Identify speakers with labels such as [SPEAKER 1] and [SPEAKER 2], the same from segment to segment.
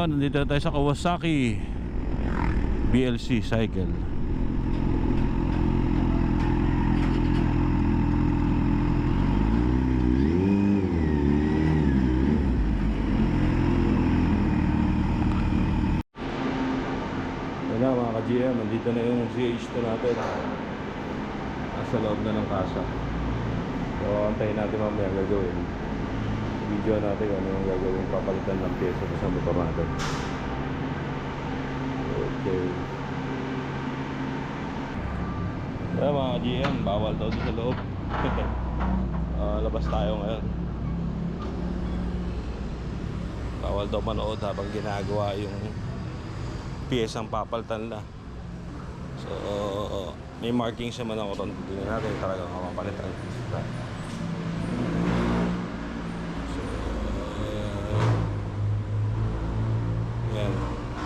[SPEAKER 1] Ayun, nandito na tayo sa Kawasaki BLC cycle. Ayun na mga ka-GM, nandito na yung CH2 natin. Nasa loob na ng kasa. So antayin natin mamaya gagawin. Video natin ano yung gagawin, papalitan ng pyesa sa motor natin. Okay. Kaya mga GM, bawal daw sa loob. Labas tayo ngayon. Bawal daw manood habang ginagawa yung pyesang papalitan na. So may marking siya man ako ron. Tingnan natin talagang mapapalitan. Yan,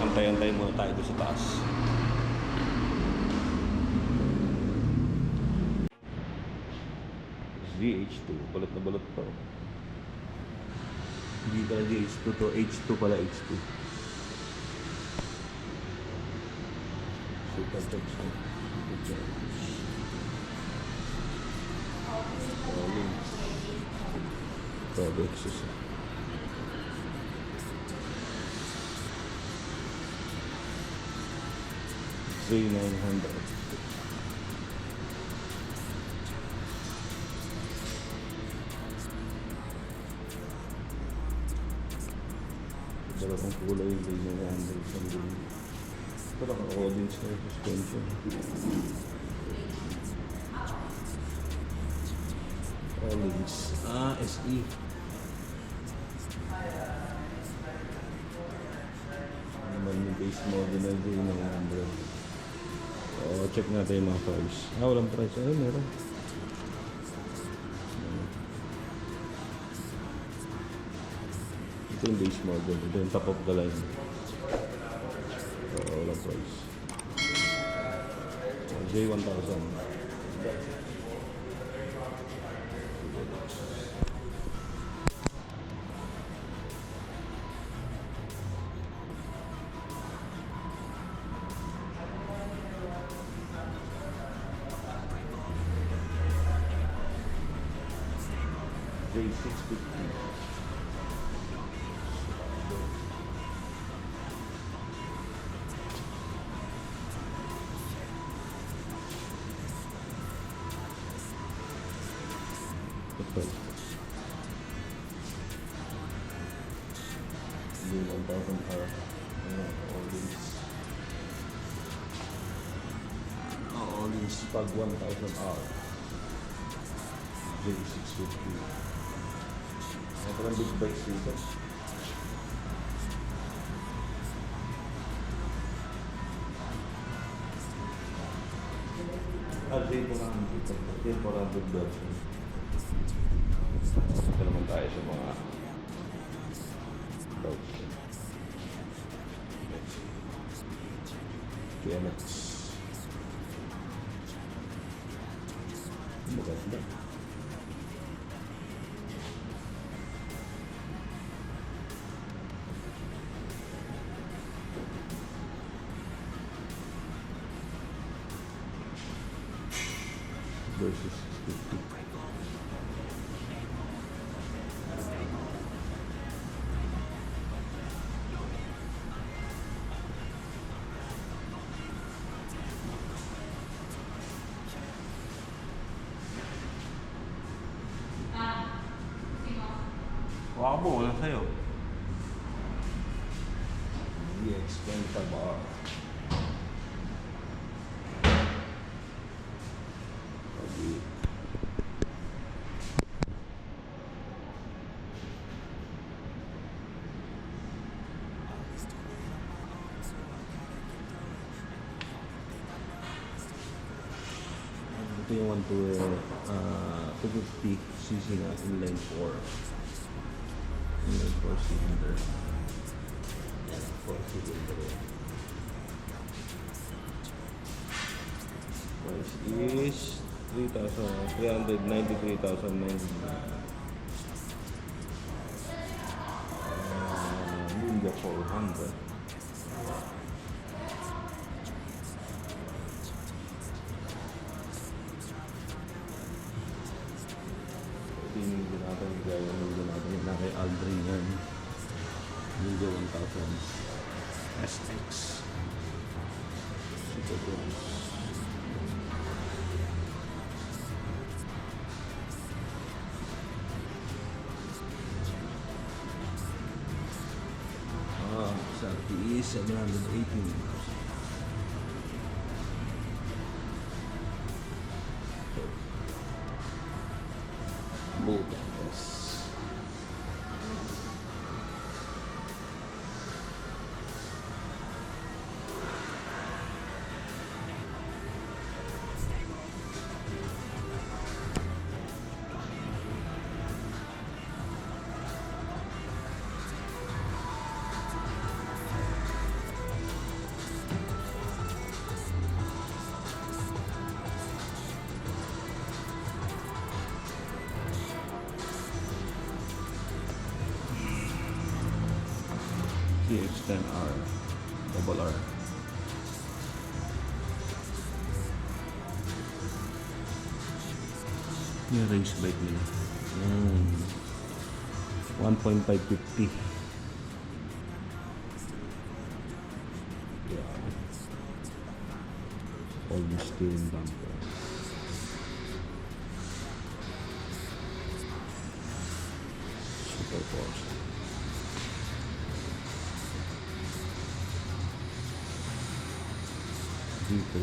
[SPEAKER 1] antay-antay muna tayo doon sa taas. ZH2, balot na balot pa. Hindi pala ZH2 to, H2 pala, H2. Super touch. Links. Grabe, exos. Z900. Dalawang kulay yung Z900 sa mga. Pero naka-audience na yung suspension. Links. SE. Naman yung base model ng Z900. So, check natin yung mga price. Walang price. Meron. Ito yung base model. Ito yung top of the line. So, walang price. So, J1000. J650. Ito. J1000R. All these pag 1000R. J650. Ito lang big bikes dito. J400 version. Ito naman tayo sa mga bikes. TMX. Maganda. Versus 50. Waka po, wala sa'yo. EX25R. Ito yung 250cc na inline 4. Inline 4 cylinder. 4 cylinder. Price is 393,900. Lingas. 400. Tingin din natin gaya ng natin na kay Aldrin Ninja 1000 SX Super Bronze. Sa RTE 718. Yes. CX-10R double R. Yung range bike nila 1.550. Yeah. Almost steel bumper. Super force. G3.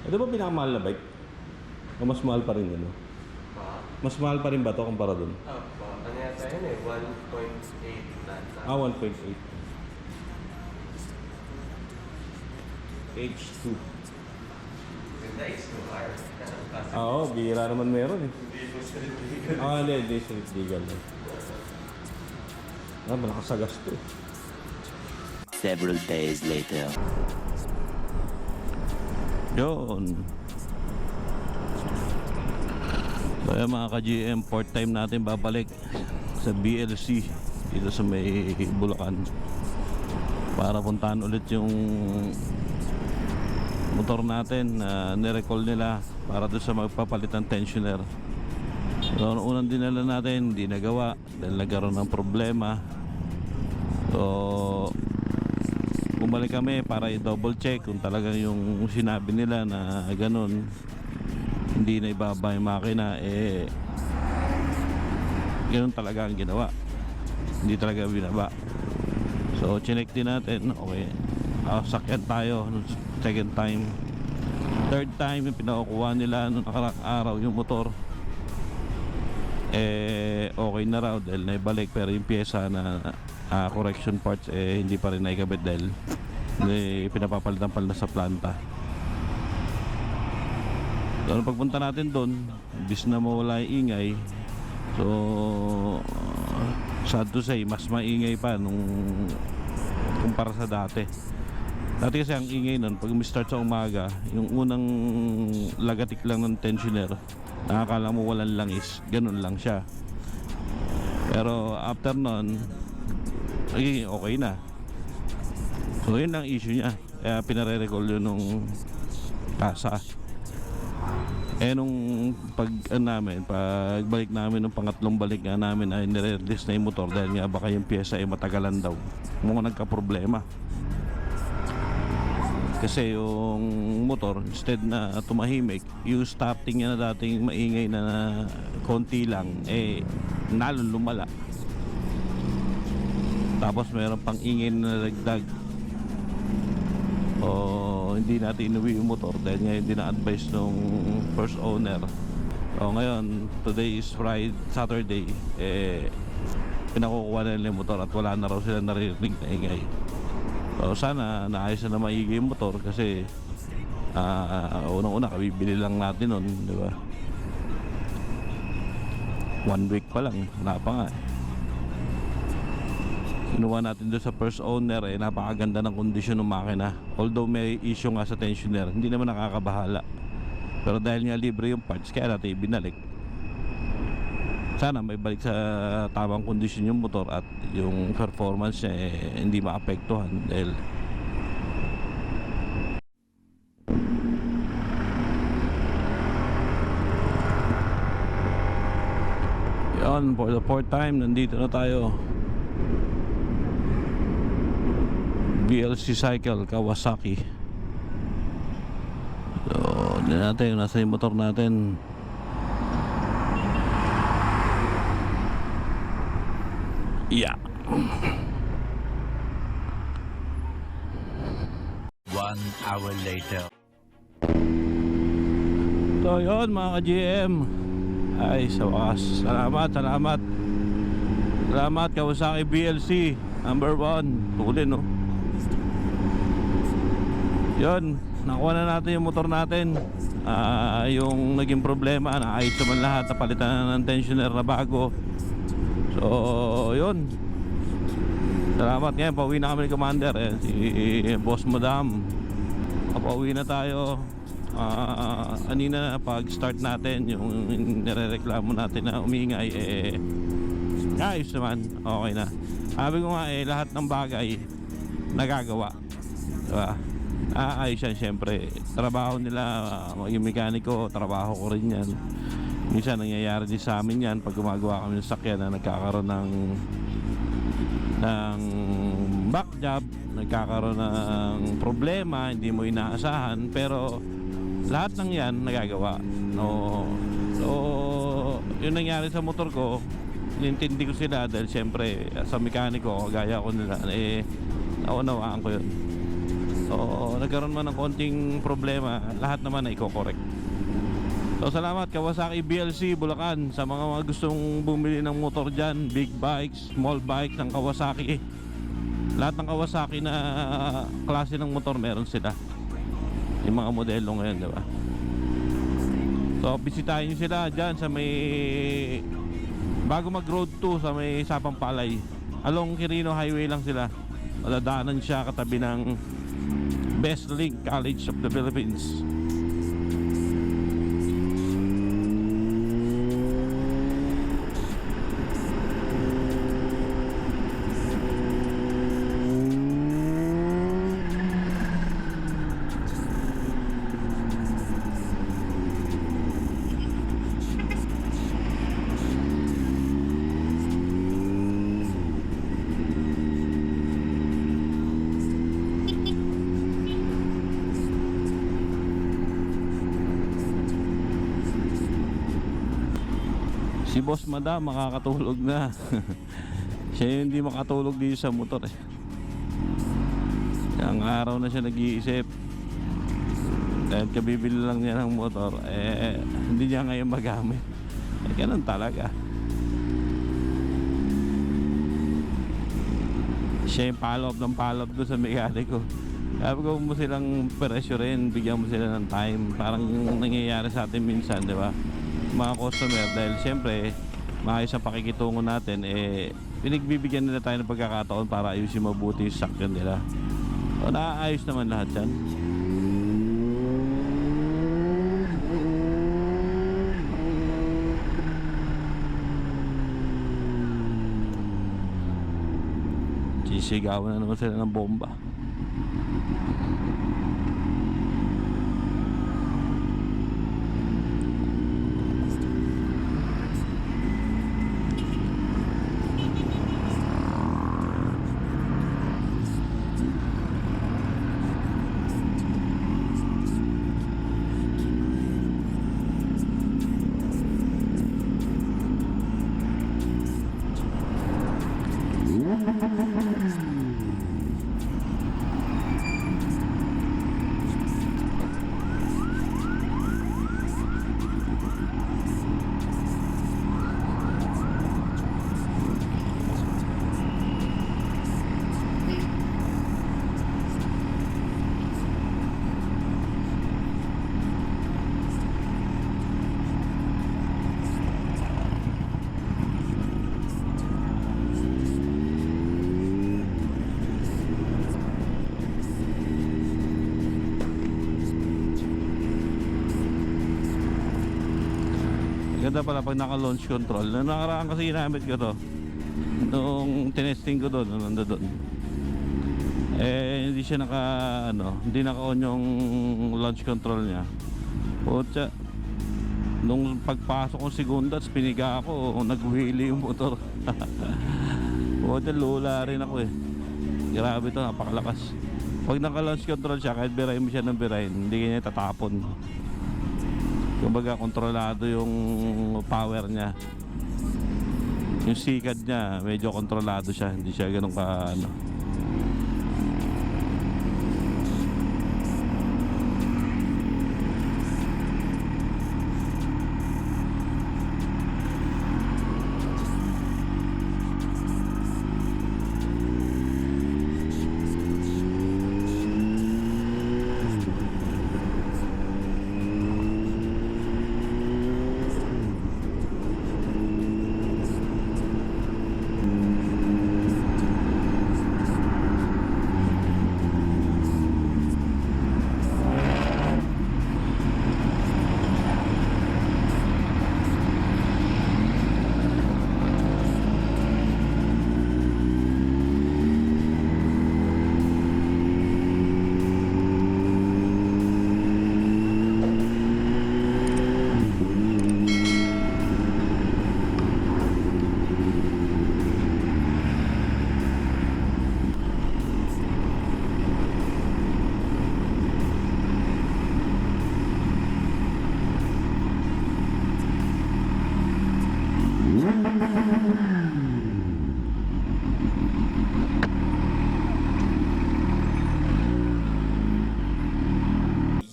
[SPEAKER 1] Ito ba pinakamahal na bike? O mas mahal pa rin yun? No? Mas mahal pa rin ba ito kumpara dun?
[SPEAKER 2] Opo. Ano yata yun eh? 1.8 nata.
[SPEAKER 1] 1.8. H2.
[SPEAKER 2] Ganda is 2R.
[SPEAKER 1] Oo, bihira naman meron eh.
[SPEAKER 2] Hindi po siya legal.
[SPEAKER 1] Hindi street legal. Malakas sa gasto eh.
[SPEAKER 3] Several days later.
[SPEAKER 1] Yun. So yan mga ka-GM, fourth time natin babalik sa BLC dito sa may Bulacan para puntahan ulit yung motor natin na nirecall nila para doon sa magpapalit ng tensioner. So unang dinala natin hindi nagawa dahil nagkaroon ng problema. So bumalik kami para i-double check kung talagang yung sinabi nila na ganun hindi na ibaba yung makina, eh ganun talaga ang ginawa, hindi talaga binaba. So chinek din natin, okay, sakyan tayo nung second time. Third time yung pinakukuha nila nung nakaraang araw yung motor, eh okay na raw dahil naibalik, pero yung pyesa na correction parts hindi pa rin naikabit dahil pinapapalitan pala sa planta. So pagpunta natin doon, bis na mawala yung ingay, so sad to say mas maingay pa nung kumpara sa dati. Dati kasi ang ingay nun pag start sa umaga, yung unang lagatik lang ng tensioner, nakakala mo walang langis, ganun lang siya. Pero after nun okay na. So yun ang issue niya, kaya pinare-recall yun nung kasa. Nung pagbalik namin nung pangatlong balik nga namin ay nire-release na yung motor dahil nga baka yung pyesa ay matagalan daw, mga nagka-problema. Kasi yung motor instead na tumahimik, yung starting niya na dating maingay na konti lang, nalong lumala. Tapos meron pang ingay na nagdag. So hindi natin inuwi yung motor dahil ngayon din na-advise nung first owner. So ngayon, today is Saturday, pinakukuha na nila yung motor at wala na raw sila naririnig na ingay. So sana naayos na maigi yung motor kasi unang-una kabibili lang natin nun, di ba? 1 week pa lang, wala pa nga. Kinuha natin doon sa first owner, napakaganda ng kondisyon ng makina. Although may issue nga sa tensioner, hindi naman nakakabahala. Pero dahil nga libre yung parts, kaya natin binalik. Sana may balik sa tamang kondisyon yung motor at yung performance niya hindi maapektuhan dahil yun, for the fourth time nandito na tayo. BLC Cycle Kawasaki. So hindi natin, nasa yung motor natin. Yeah.
[SPEAKER 3] 1 hour later.
[SPEAKER 1] So yun mga ka-GM, ay sa wakas, salamat Kawasaki BLC number 1. Tuloy no. Yun, nakuha na natin yung motor natin. Yung naging problema, naayos naman lahat, napalitan na ng tensioner na bago. So yun, salamat. Ngayon pauwi na kami ni Commander, si Boss Madam. Pauwi na tayo. Kanina pag start natin, yung nirereklamo natin na umingay, ayos naman, okay na. Sabi ko nga lahat ng bagay nagagawa, diba? Ayos yan, syempre trabaho nila, yung mekaniko, trabaho ko rin yan. Minsan nangyayari din sa amin yan pag gumagawa kami ng sakyan na nagkakaroon ng back job, nagkakaroon ng problema, hindi mo inaasahan, pero lahat ng yan nagagawa, no? So yun nangyari sa motor ko, nintindi ko sila dahil syempre sa mekaniko, gaya ko nila, naunawaan ko yun. So nagkaroon man ng konting problema, lahat naman na i-correct. So salamat Kawasaki BLC Bulacan sa mga gustong bumili ng motor dyan, big bikes, small bikes ng Kawasaki. Lahat ng Kawasaki na klase ng motor meron sila, yung mga modelo ngayon, diba? So bisitahin nyo sila dyan sa may, bago mag road 2 sa may Sapang Palay, along Quirino Highway lang sila. Madadaanan siya katabi ng Best Link College of the Philippines. Si Boss Madam makakatulog na. Siya yung hindi makatulog dito sa motor eh. Ang araw na siya nag-iisip dahil kabibili lang niya ng motor, hindi niya ngayon magamit. Ganun talaga. Siya yung follow up doon sa mekaniko. Sabi ko mo silang presyo rin, bigyan mo sila ng time. Parang nangyayari sa atin minsan, di ba? Mga customer, dahil siyempre maayos ang pakikitungo natin, pinagbibigyan nila tayo ng pagkakataon para ayusin mabuti yung sakyan nila. So naaayos naman lahat yan. Sisigawan na naman sila ng bomba. Ganda pala pag naka-launch control. Na nakaraan kasi ginamit ko to nung tinesting ko doon, nung nando doon. Eh, hindi siya hindi naka-on yung launch control niya. Putya, nung pagpasok ko segundas, piniga ako, nag-wheelie yung motor. Putya, lula rin ako eh. Grabe to, napakalakas. Pag naka-launch control siya, kahit birahin mo siya ng birahin, hindi niya tatapon. Kumbaga, kontrolado yung power niya. Yung sikad niya, medyo kontrolado siya. Hindi siya ganun ka,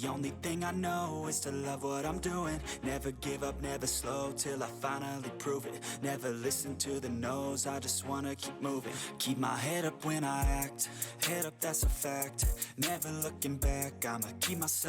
[SPEAKER 4] The only thing I know is to love what I'm doing. Never give up, never slow till I finally prove it. Never listen to the no's, I just wanna keep moving. Keep my head up when I act, head up that's a fact. Never looking back, I'ma keep myself